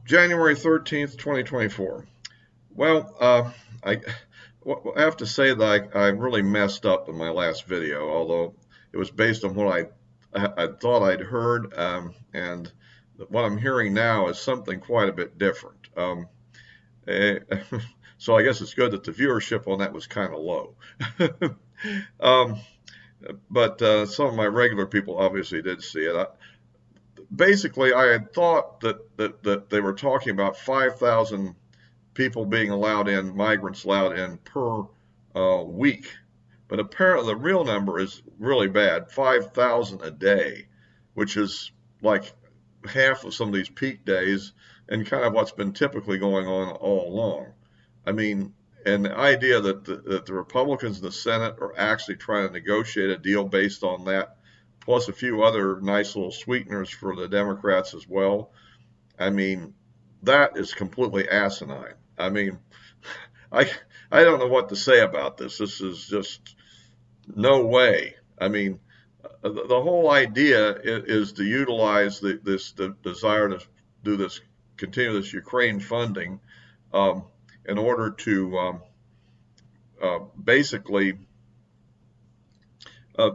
January 13th, 2024. Well, I, I have to say that I really messed up in my last video, although it was based on what I thought I'd heard, and what I'm hearing now is something quite a bit different. Eh, so I guess it's good that the viewership on that was kind of low. um, but some of my regular people obviously did see it. Basically, I had thought that they were talking about 5,000 people being allowed in, migrants allowed in per week. But apparently the real number is really bad, 5,000 a day, which is like half of some of these peak days and kind of what's been typically going on all along. I mean, and the idea that the Republicans in the Senate are actually trying to negotiate a deal based on that, plus a few other nice little sweeteners for the Democrats as well. I mean, that is completely asinine. I mean, I I don't know what to say about this. This is just no way. I mean, the whole idea is to utilize the desire to do this, continue this Ukraine funding, um, in order to basically uh,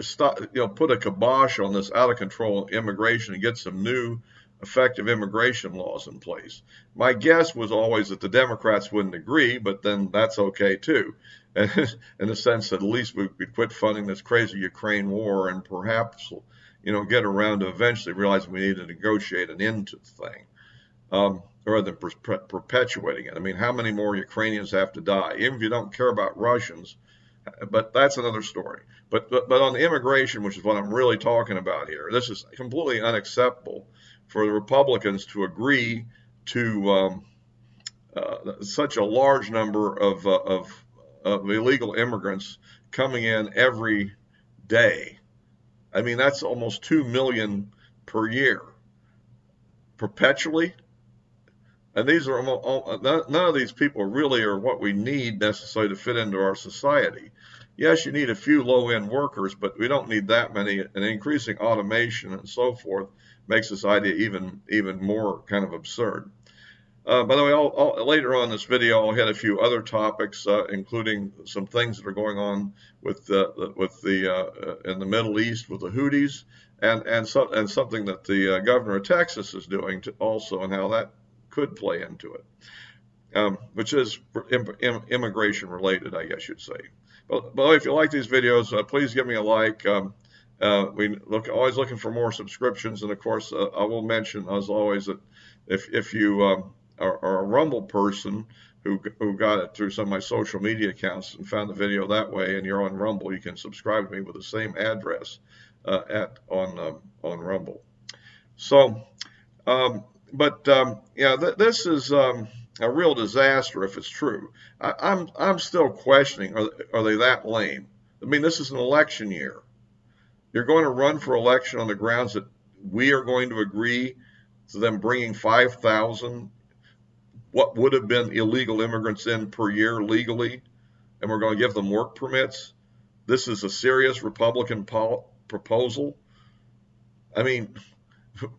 stop, put a kibosh on this out of control immigration and get some new effective immigration laws in place. My guess was always that the Democrats wouldn't agree, but then that's okay too, in the sense that at least we could quit funding this crazy Ukraine war and perhaps, get around to eventually realizing we need to negotiate an end to the thing, rather than perpetuating it. I mean, how many more Ukrainians have to die? Even if you don't care about Russians, but that's another story. But on the immigration, which is what I'm really talking about here, this is completely unacceptable for the Republicans to agree to such a large number of illegal immigrants coming in every day. I mean, that's almost 2 million per year, perpetually. And these are none of these people really are what we need necessarily to fit into our society. Yes, you need a few low-end workers, but we don't need that many. And increasing automation and so forth makes this idea even more kind of absurd. By the way, later on in this video, I'll hit a few other topics, including some things that are going on with the in the Middle East with the Houthis, and something that the governor of Texas is doing also, and how that could play into it, which is immigration related, I guess you'd say. But if you like these videos, please give me a like. We always looking for more subscriptions, and of course, I will mention as always that if you are a Rumble person who got it through some of my social media accounts and found the video that way, and you're on Rumble, you can subscribe to me with the same address on Rumble. So. Yeah, this is a real disaster if it's true. I'm still questioning, are they that lame? I mean, this is an election year. You're going to run for election on the grounds that we are going to agree to them bringing 5,000, what would have been illegal immigrants in per year legally, and we're going to give them work permits. This is a serious Republican proposal. I mean,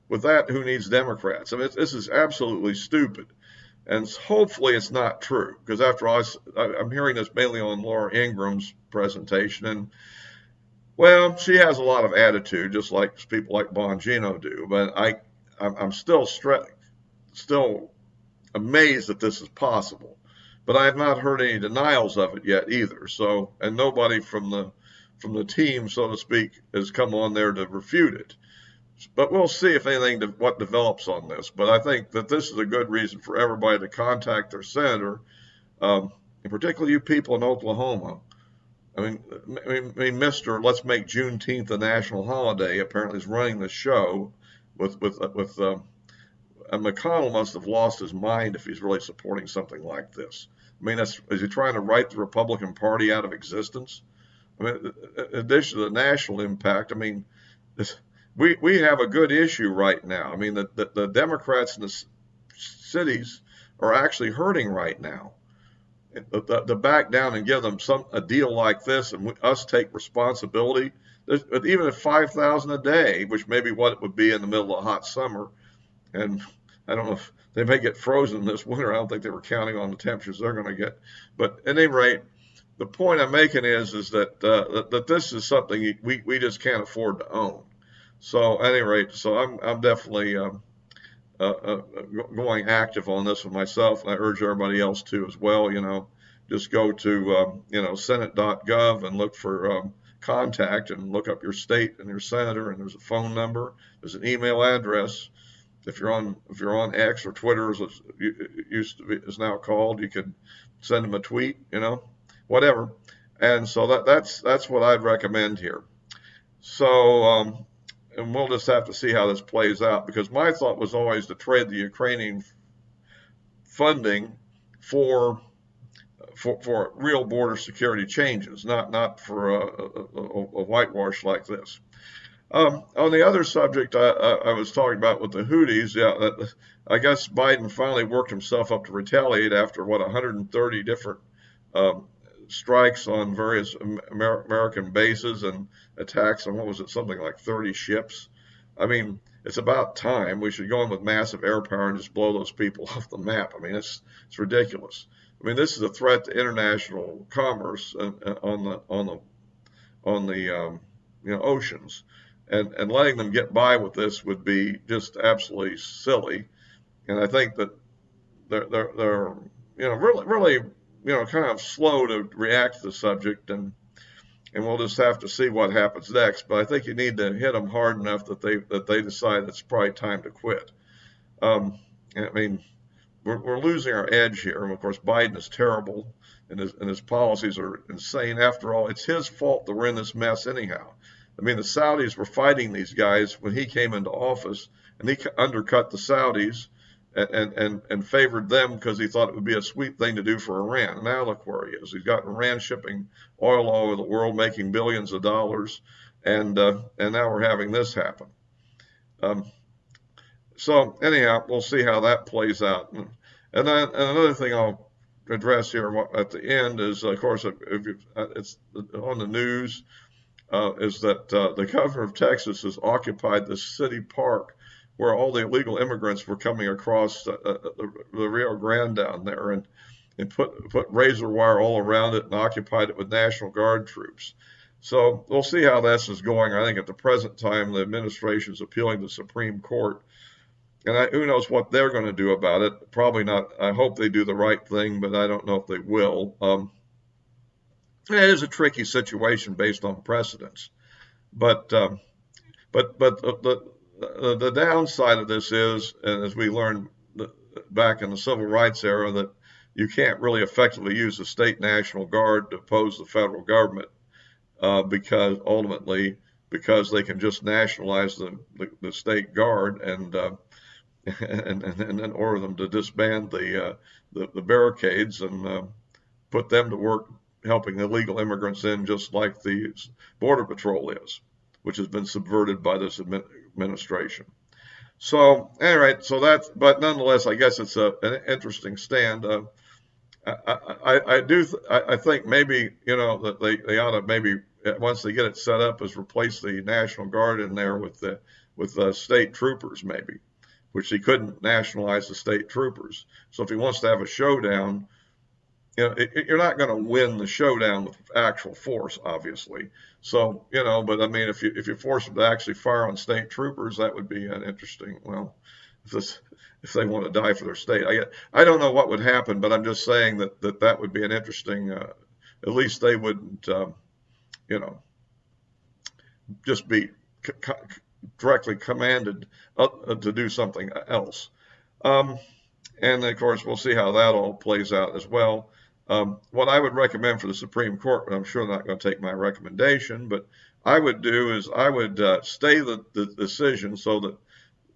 with that, who needs Democrats? I mean, this is absolutely stupid. And hopefully it's not true, because after all, I'm hearing this mainly on Laura Ingraham's presentation. And, well, she has a lot of attitude, just like people like Bongino do. But I'm still amazed that this is possible. But I have not heard any denials of it yet either. So, and nobody from the team, so to speak, has come on there to refute it. But we'll see if anything what develops on this. But I think that this is a good reason for everybody to contact their senator, and particularly you people in Oklahoma. I mean, Mr. Let's make Juneteenth a national holiday apparently is running the show with McConnell must have lost his mind if he's really supporting something like this. I mean, is he trying to write the Republican Party out of existence? I mean, in addition to the national impact, I mean, we have a good issue right now. I mean, the Democrats in the cities are actually hurting right now. To back down and give them a deal like this and us take responsibility, even at 5,000 a day, which may be what it would be in the middle of a hot summer, And I don't know if they may get frozen this winter. I don't think they were counting on the temperatures they're going to get. But at any rate, the point I'm making is that this is something we just can't afford to own. So at any rate, so I'm definitely going active on this one myself, and I urge everybody else to as well. Just go to Senate.gov and look for contact, and look up your state and your senator, and there's a phone number, there's an email address. If you're on X or Twitter, as it used to be, is now called, you can send them a tweet, whatever. And so that's what I'd recommend here. So and we'll just have to see how this plays out, because my thought was always to trade the Ukrainian funding for real border security changes, not for a whitewash like this. On the other subject I was talking about with the Houthis, yeah, I guess Biden finally worked himself up to retaliate after 130 different strikes on various American bases and attacks on, what was it, something like 30 ships. I mean, it's about time. We should go in with massive air power and just blow those people off the map. I mean, it's ridiculous. I mean, this is a threat to international commerce on the oceans, and letting them get by with this would be just absolutely silly. And I think that they're really kind of slow to react to the subject, and we'll just have to see what happens next. But I think you need to hit them hard enough that they decide it's probably time to quit. I mean, we're losing our edge here, and of course Biden is terrible, and his policies are insane. After all, it's his fault that we're in this mess anyhow. I mean, the Saudis were fighting these guys when he came into office, and he undercut the Saudis and favored them because he thought it would be a sweet thing to do for Iran. And now look where he is. He's got Iran shipping oil all over the world, making billions of dollars, and now we're having this happen. So anyhow, we'll see how that plays out. And then another thing I'll address here at the end is, of course, it's on the news, is that the governor of Texas has occupied the city park where all the illegal immigrants were coming across the Rio Grande down there, and put razor wire all around it and occupied it with National Guard troops. So we'll see how this is going. I think at the present time, the administration is appealing to the Supreme Court, and who knows what they're going to do about it. Probably not. I hope they do the right thing, but I don't know if they will. It is a tricky situation based on precedents, but the downside of this is, and as we learned back in the civil rights era, that you can't really effectively use the state National Guard to oppose the federal government, because they can just nationalize the state guard and then order them to disband the barricades and put them to work helping illegal immigrants in, just like the Border Patrol is, which has been subverted by this administration. So, anyway, but nonetheless, I guess it's an interesting stand. I think maybe, that they ought to, maybe once they get it set up, is replace the National Guard in there with state troopers, maybe, which he couldn't nationalize the state troopers. So if he wants to have a showdown, you're not going to win the showdown with actual force, obviously. So, but I mean, if you force them to actually fire on state troopers, that would be an interesting. Well, if they want to die for their state, I don't know what would happen, but I'm just saying that would be an interesting. At least they wouldn't, just be directly commanded to do something else. And of course, we'll see how that all plays out as well. What I would recommend for the Supreme Court, but I'm sure they're not going to take my recommendation, but I would do is I would stay the decision so that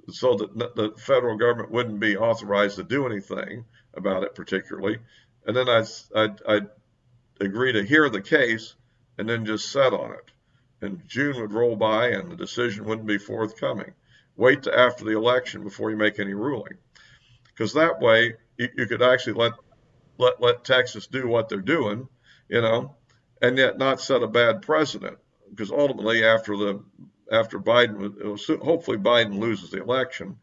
the federal government wouldn't be authorized to do anything about it particularly, and then I'd agree to hear the case and then just set on it. And June would roll by and the decision wouldn't be forthcoming. Wait to after the election before you make any ruling, because that way you could actually let Texas do what they're doing, and yet not set a bad precedent. Because ultimately, after Biden, hopefully Biden loses the election,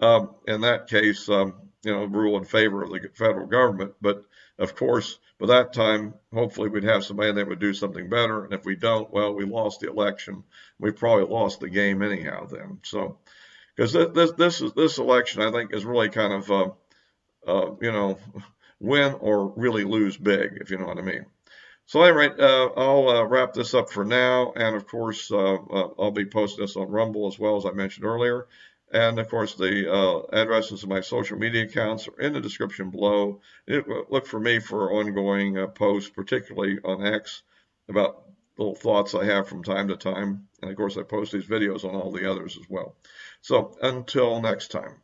in that case, rule in favor of the federal government. But of course, by that time, hopefully we'd have somebody that would do something better. And if we don't, well, we lost the election. We probably lost the game anyhow then. So, because this election, I think, is really kind of, win or really lose big, if you know what I mean. So anyway, I'll wrap this up for now. And of course, I'll be posting this on Rumble as well, as I mentioned earlier. And of course, the addresses of my social media accounts are in the description below. Look for me for ongoing posts, particularly on X, about little thoughts I have from time to time. And of course, I post these videos on all the others as well. So until next time.